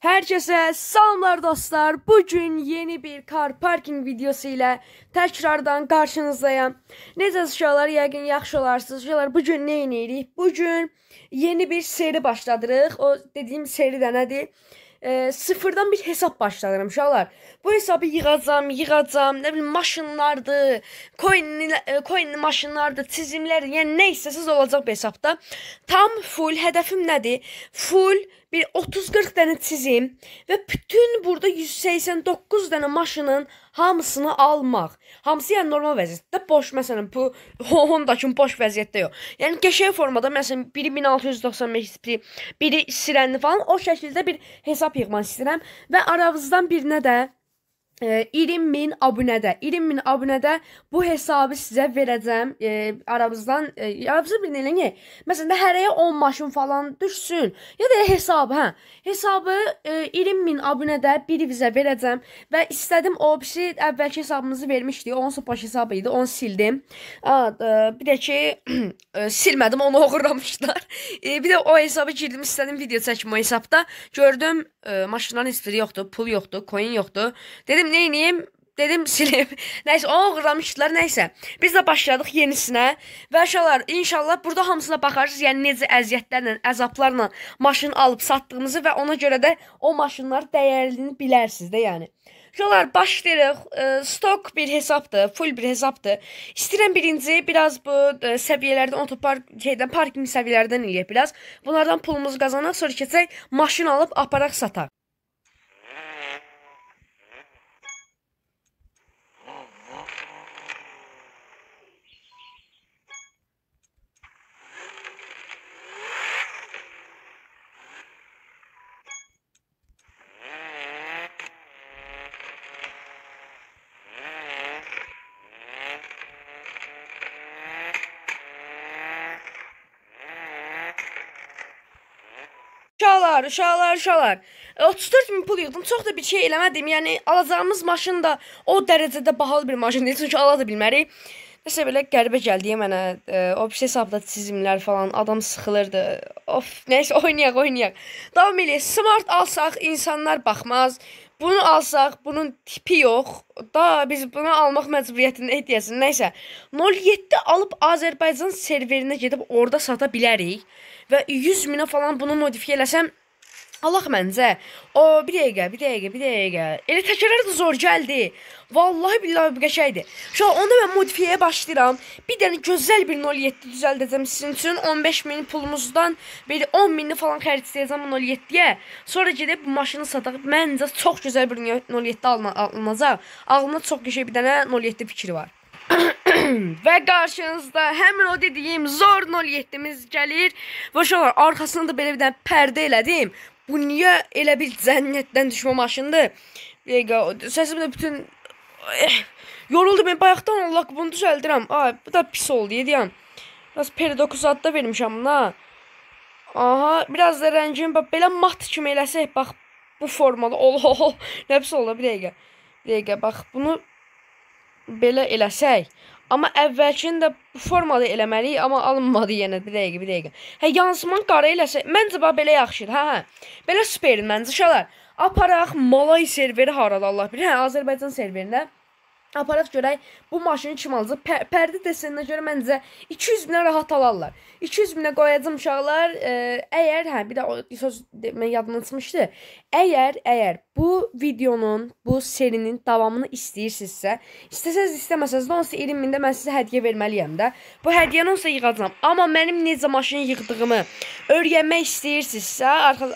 Herkese salamlar dostlar. Bugün yeni bir car parking videosu ile tekrardan karşınızdayım. Necəsiz uşaqlar, yəqin yaxşı olarsınız. Uşaqlar, bugün nə edirik? Bugün yeni bir seri başladırıq. O dediğim seri də nədir? Sıfırdan bir hesap başladım uşaqlar. Bu hesabı yığacam, nə bilim maşınlardır, coinli maşınlardır, çizimlər, yəni nə istəsiz olacaq bu hesabda. Tam full hədəfim nədir? Full bir 30-40 dənə çizim və bütün burada 189 dənə maşının hamısını almaq. Hamısı yəni normal vəziyyətdə, boş, məsələn bu Honda-kin boş vəziyyətdə yox. Yəni qəşəng formada, məsələn biri 1695, biri sirənli falan, o şəkildə bir hesab yığmaq istəyirəm və aranızdan birinə də 20.000 abunədə 20.000 abunədə bu hesabı sizə verəcəm. Aramızdan aramızda bir eləyə. Məsələn hərəyə 10 maşın falan düşsün. Ya da hesabı, hesabı 20.000 abunədə biri bizə verəcəm və istədim o birisi əvvəlki hesabımızı vermişdi. Onun boş hesabı idi. Onu sildim. Bir də ki silmədim, onu oğurlamışlar. Bir də o hesabı girdim, istədim video çəkim o hesabda. Gördüm maşınların history yoxdur, pul yoxdur, coin yoxdur. Dedim neyniyim? Dedim silip. Neyse onu oğurlamışdılar. Neyse. Biz de başladık yenisine. Ve aşağılar inşallah burada hamısına bakarız. Yani necə əziyyətlərlə, əzablarla maşın alıp sattığımızı ve ona göre de o maşınlar değerliliğini bilərsiniz de yani. Şuralar başlayırıq. Stok bir hesaptır. Full bir hesaptır. İstəyirəm birinci biraz bu səviyyələrdən, otopark parking səviyyələrdən eləyək biraz. Bunlardan pulumuzu qazanaq, sonra keçək maşın alıp aparaq sataq. Uşaqlar. 34.000 pul yığdım. Çox da bir şey eləmədim. Yəni alacağımız maşın da o dərəcədə bahalı bir maşın deyil. Çünki ala da bilmərik. Nəsə belə qəribə gəldi mənə. O bir hesabda çizimlər falan, adam sıxılırdı. Of, nəysə oynayaq. Davam eləyək. Smart alsaq insanlar baxmaz. Bunu alsaq, bunun tipi yox. Da biz bunu almaq məcburiyyətində ehtiyacın. Nəysə, 07 alıb Azərbaycan serverinə gedib orada sata bilərik. Və 100.000'ə falan bunu modifiyə eləsəm, Allah məncə. O, bir dəqiqə. Elə təkərlər də zor gəldi. Vallahi billahi bu qəşəydi. Şu an onda mən modifiyəyə başlayıram. Bir dənə gözəl bir 07 düzəldəcəm sizin üçün. 15.000 pulumuzdan belə 10.000'ni falan xərcləyəcəm 07'yə. Sonra gedib bu maşını sataq. Məncə çox gözəl bir 07 alınacaq. Ağlımda çox qəşəng bir dənə 07 fikri var. Və qarşınızda həmin o dediyim zor 07'miz gəlir. Və uşaqlar, arxasında da belə bir dənə pərdə elədim. Bu niyə elə bir cənnətdən düşmə maşındır? Səsim də bütün yoruldu, mən bayaqdan Allah bunu düzəldirəm. Bu da pis oldu, yediyəm. Biraz P9 adda vermişəm buna. Aha, biraz da rəngim belə mat kimi eləsək, bax bu formada. Nə pis oldu, bir dəqiqə. Bax bunu belə eləsək. Amma əvvəlkini də bu formada eləməliyik, amma alınmadı yenə. Bir dəqiqə. Yansıman qara eləsək, məncə belə yaxşıdır. Belə süperdir məncə. Uşaqlar, aparaq Malay serveri harada Allah bilir. Azərbaycan serverinə. Aparaq görək bu maşını kim alacaq. Pərdə deseninə görə məncə 200.000'ə rahat alarlar. 200.000'ə qoyacam uşaqlar. Əgər, bir də söz mən yadımdan çıxmışdı. Əgər bu videonun, bu serinin davamını istəyirsinizsə, istəsəz istəməsəz də onsuz 20.000'də mən sizə hədiyyə verməliyəm də. Bu hədiyyəni onsuz yığacam. Amma mənim necə maşını yığdığımı öyrənmək istəyirsinizsə,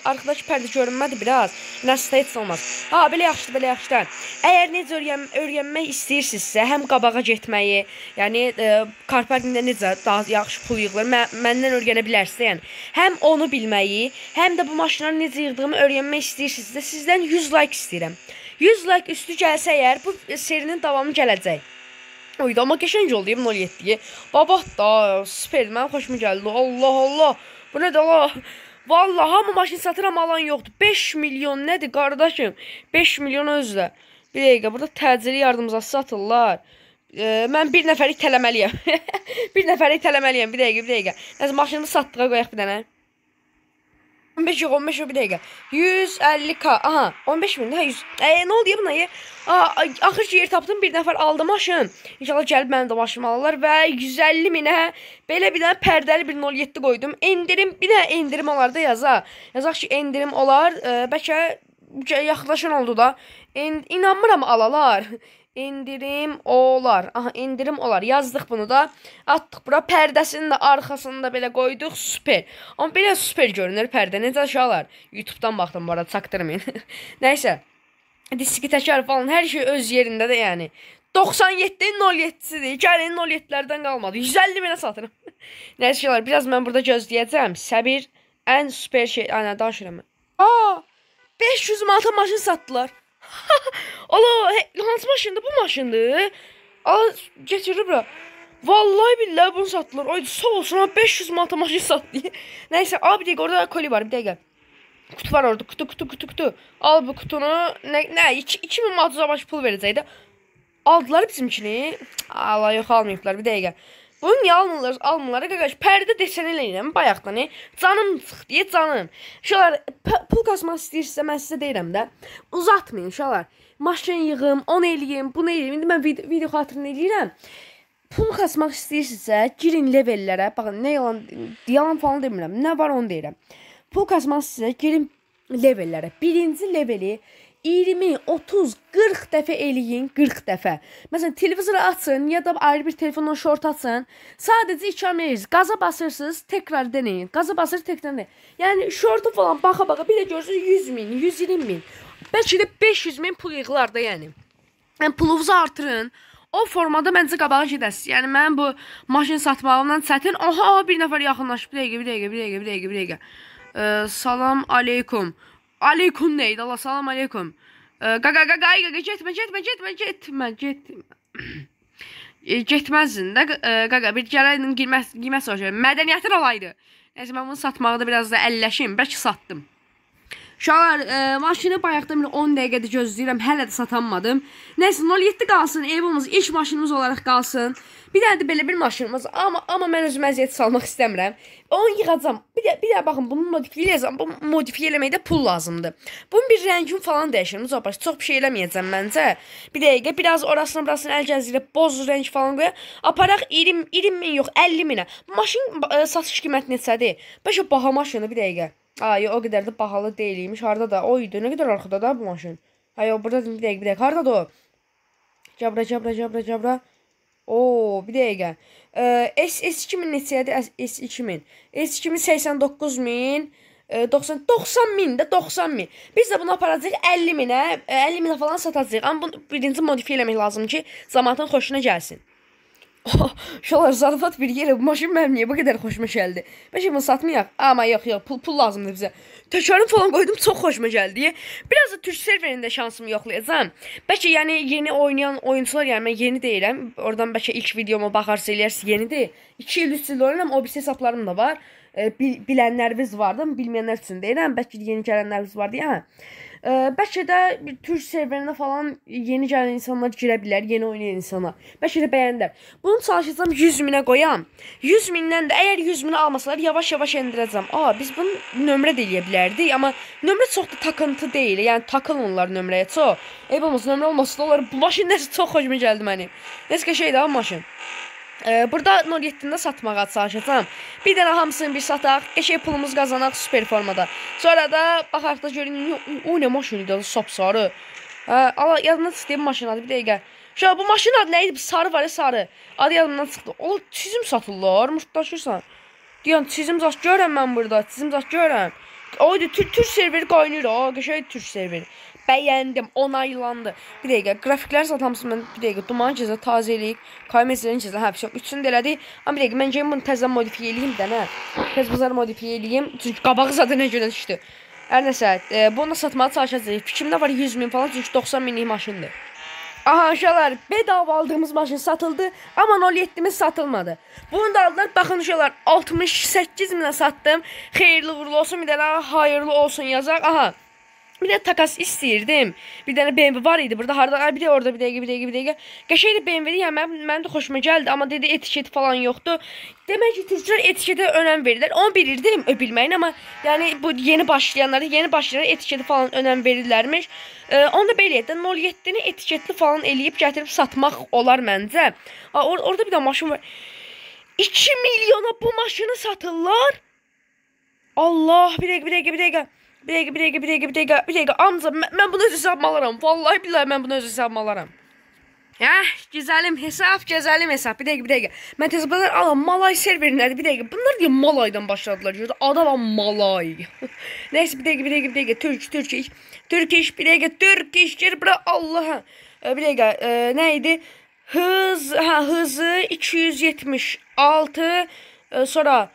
arxadakı pərdə görünmədi biraz. Nəsə heç olmaz. Belə yaxşıdır. Əgər necə öyrənmək istəyirsinizsə, həm qabağa getməyi, yəni car parkingdə necə daha yaxşı pul yığılır, məndən öyrənə bilərsiniz, yəni. Həm onu bilməyi, həm də bu maşınları necə yığdığımı öyrənmək istəyirsinizsə, sizdən 100 like istəyirəm. 100 like üstü gəlsə əgər, bu serinin davamı gələcək. Oydu, amma qəşəng oldu 07'yi. Babat da, süperdir, mənim xoşuma gəldi. Allah. Bu nədir Allah? Vallahi hamı maşın satıram, alan yoxdur. 5 milyon nədir qardaşım? 5 milyon özlə. Bir dəqiqə, burada təcili yardımcısı satırlar. Mən bir nəfərik tələməliyəm. Bir dəqiqə. Nəsə maşını satdığa qoyaq bir dənə. 15 yok, 15 yok, bir dəqiqə. 150k. Aha, 15 min, hə 100. Nə oldu ya buna ya? Axır yer tapdım, bir nəfər aldı maşın. İnşallah gəlib mənim də maşınımı alırlar və 150 minə belə bir dənə pərdəli bir 07 qoydum. Endirim, bir də endirim olar da yaza. Yazaq ki, endirim olar. Bəlkə yaxınlaşan oldu da. İnanmıram alalar. İndirim olar. Aha, indirim olar. Yazdıq bunu da. Atdıq bura. Pərdəsini də arxasını da belə qoyduq. Süper. Amma belə süper görünür pərdə. Necə aşağılar? YouTube'dan baxdım bu arada. Çaktırmayın. Nəysə. Diski təkər falan. Hər şey öz yerində də yəni. 97'nin 07'sidir. Gəlin 07'lərdən qalmadı. 150 minə satırım. Nəysə şeylər. Biraz mən burada gözləyəcəm. Səbir. Ən süper şey. Aynen danışıram. 500 manata maşın sattılar. Allah, hansı maşındır? Bu maşındır. Getirir bura. Vallahi billahi bunu sattılar. Ay sağ olsun, 500 manata maşın sattı. Neyse abi, bir dəqiqə orada koli var, bir dəqiqə. Kutu var orada, kutu. Al bu kutunu. Ne 2000 manata baş pul verəcəkdi. Aldılar bizimkini. Allah, yox almayıblar, bir dəqiqə. Bunu niyə almırlar qaqaş? Pərdə desəni eləyirəm bayaqdan. Canım çıx deyə canım. Uşaqlar, pul kasmaq istəyirsə mən sizə deyirəm də. Uzatmayın uşaqlar. Maşın yığım, onu eləyim, bunu eləyim. İndi mən video xatırını eləyirəm. Pul kasmaq istəyirsinizsə girin levellərə. Baxın, nə yalan falan demirəm. Nə var onu deyirəm. Pul kasmaq istəyirsə girin levellərə. Birinci leveli 20, 30, 40 dəfə eləyin, 40 dəfə. Məsələn, televizoru açın ya da ayrı bir telefonla short açın. Sadəcə 2 ameliyiz. Qaza basırsınız, tekrar deneyin. Qaza basır, tekrar deneyin. Yəni, shortu falan baxa-baxa bir də görürsünüz 100 min, 120 min. Bəlkə də 500 min pul yığılar da yəni. Yəni, pulunuzu artırın. O formada məncə qabağa gedəsiniz. Yəni, mən bu maşın satmağımdan çətin. Aha, bir nəfər yaxınlaşıb. Bir dəqiqə. Salam aleykum. Aleykum neydi? Allah salam aleykum. Qaqa getmə. Getməzdin də qaqa, bir gələydin girməz olacaq. Mədəniyyətin olaydı. Neyse, mən bunu satmağı da biraz da əlləşim. Bəlkə satdım. Uşaqlar, maşını bayaqdan 10 dəqiqədə gözləyirəm, hələ də satanmadım. Nəysə, 07 qalsın, evimiz ilk maşınımız olaraq qalsın. Bir dənə də belə bir maşınımız, amma mən özüm əziyyət salmaq istəmirəm. Onu yığacam. Bir də baxın, bunu modifiyə eləyəcəm. Bu modifiyə eləməkdə pul lazımdır. Bunun bir rəngini falan dəyişirim. Çox bir şey eləməyəcəm məncə. Bir dəqiqə, biraz orasını əl gəzdirib, boz rəng falan qoyaq. Aparaq 20 min yox, 50 minə. Maşın satış qiyməti neçədir? Bəlkə baha maşını, bir dəqiqə. Ay, o qədər də bahalı deyilmiş. Harada da? Oydu. Nə qədər arxada da bu maşın? Ay, o burada bir dəqiqə. Harada da o? Cabra. Oo, bir dəqiqə. S2000 neçəyədir? S2000. S2000 89 min. 90 min də 90 min. Biz də bunu aparacaq 50 minə. 50 minə falan satacaq. Amma bunu birinci modifiyə eləmək lazım ki, zamanın xoşuna gəlsin. Uşaqlar, zarafat bir yerə, bu maşın mənim niyə bu qədər xoşuma gəldi? Bəlkə bunu satmayaq? Amma yox, pul lazımdır bizə. Tökərim falan qoydum, çox xoşuma gəldi. Biraz da Türk serverində şansımı yoxlayacağam. Bəlkə yəni yeni oynayan oyuncular, yəni mən yeni deyirəm. Oradan bəlkə ilk videoma baxarsa eləyərsə yenidir. 2 il 3 il oynayıram, o bir hesablarım da var. Bilənləriniz vardı, bilməyənlər üçün deyirəm. Bəlkə yeni gələnləriniz var deyə. Bəlkə də bir Türk serverində falan yeni gələn insanlar girə bilər, yeni oynayan insanlar. Bəlkə də bəyənlər. Bunu çalışacağım 100 minə qoyam. 100 mindən də əgər 100 minə almasalar yavaş-yavaş endirəcəm. Biz bunu nömrə də eləyə bilərdik, amma nömrə çox da takıntı deyil. Yəni takılmırlar nömrəyə çox. Eyb olmasın, nömrə olmasın da onlar. Bu maşın nəsə çox xoşuma gəldi mənim. Nəsə şeydir ha maşın. Burada 07'də satmağa çalışacağam. Bir dənə hamısını bir sataq, qəşəng pulumuz qazanaq süper formada. Sonra da baxaq da görün, o nə maşın idi, sapsarı. Allah, yadımdan çıxdı bu maşın adı, bir dəqiqə. Şöyle bu maşın adı nə idi? Sarı var ya, sarı. Adı yadımdan çıxdı. O çizim satırlar, muştlaşırsan. Deyən çizim zat görəm mən burada, çizim zat görəm. Oydu, Türk serveri qaynayır, qəşəng Türk serveri. Bəyəndim, onaylandı. Bir dəqiqə, qrafikləri satamsın mən, bir dəqiqə, duman cəzə, tazəliyik, kayməsilərin cəzə, hə, üçünü də elədik. Amma bir dəqiqə, mən gəlin bunu təzdən modifiyə eləyim də, nə? Təz buzarı modifiyə eləyim, çünki qabağı zaten nə görə düşdü. Hər nəsə, bunu da satmağa çalışacaq. Fikrimdə var 100 min falan, çünki 90 minlik maşındır. Aha, uşaqlar, bedava aldığımız maşın satıldı, amma 07'miz satılmadı. Bunu da aldılar, baxın uşaqlar, 68 minə satdım. Xeyirli uğurlu olsun, bir dənə hayırlı olsun yazaq. Aha. Bir de takas istəyirdim. Bir dənə BMW var idi burada. Harda? Bir də orada bir dəqiqə. Qəşəngdir BMW-dir. Yəni mənim də xoşuma gəldi, amma dedi etiket falan yoxdur. Demək ki, türklər etiketə önəm verirlər. Onu bilirdim, bilməyin, amma yəni bu yeni başlayanlara etiketi falan önəm verirlərmiş. Onu da belə etdi. 07-ni etiketli falan eləyib gətirib satmaq olar məncə. Orada bir də maşın var. 2 milyona bu maşını satırlar. Allah, bir dəqiqə. Amca, mən bunu öz hesabıma alaram. Vallahi billahi mən bunu öz hesabıma alaram. Güzəlim hesab. Bir dəqiqə. Mən tezbazar alam, Malay serveri nədir? Bir dəqiqə. Bunlar deyə Malaydan başladılar. Adam Malay. Neyse, bir dəqiqə. Türk iş, bir dəqiqə. Türk iş, gir bura Allah'a. Bir dəqiqə, nə idi? Hızı 276, sonra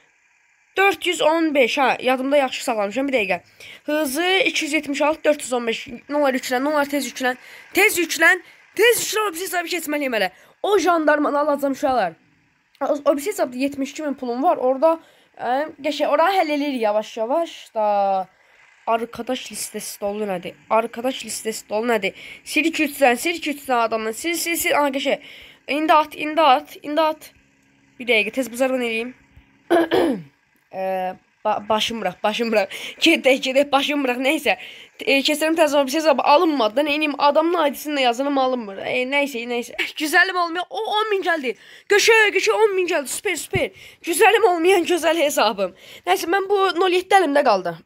415, yadımda yaxşı saxlamışam, bir dəqiqə. Hızı 276, 415, nolar yüklən, nolar tez yüklən, o bir hesabı keçməliyim hələ. O jandarmanı alacam uşaqlar. O bir hesabda 72.000 pulum var, orada, oranı həll edirik yavaş da. Arkadaş listesi dolu nədir? Sil 2-3 tane adamdan, sil, qəşə. İndi at. Bir dəqiqə, tez buzarvan eləyim. Başım bırak. Gedək, başım bırak, neyse. Keserim təzəmə bir şey alınmadı da, neyniyim, adamın aidisini də yazanım alınmır. Neyse. Güzəlim olmayan, o 10.000 gəldi. Göşə 10.000 gəldi, süper. Güzəlim olmayan gözəl hesabım. Neyse, mən bu 07 əlimdə qaldı.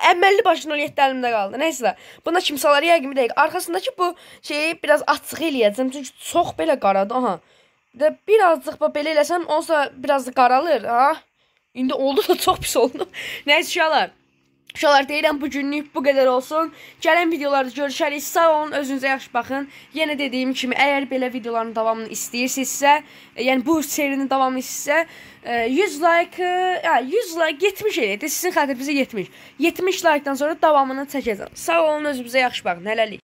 Əməlli başlı 07 əlimdə qaldı. Neyse, buna kimsaları yəqin bir dəqiq. Arkasındakı bu şeyi biraz açıq eləyəcəm. Çünki çox belə qaradı. Birazcıq belə eləsəm, onsa biraz da qaralır. İndi oldu da çox pis oldu. Neyse uşaqlar deyirəm, bugünlük bu qədər olsun. Gələn videolarda görüşərik. Sağ olun, özünüzə yaxşı baxın. Yenə dediyim kimi, əgər belə videoların davamını istəyirsinizsə, yəni bu serinin davamını istəyirsə, 100 like 70 eləyir. Sizin xətrinizə 70 like-dan sonra davamını çəkəcəm. Sağ olun, özünüzə yaxşı baxın. Hələlik.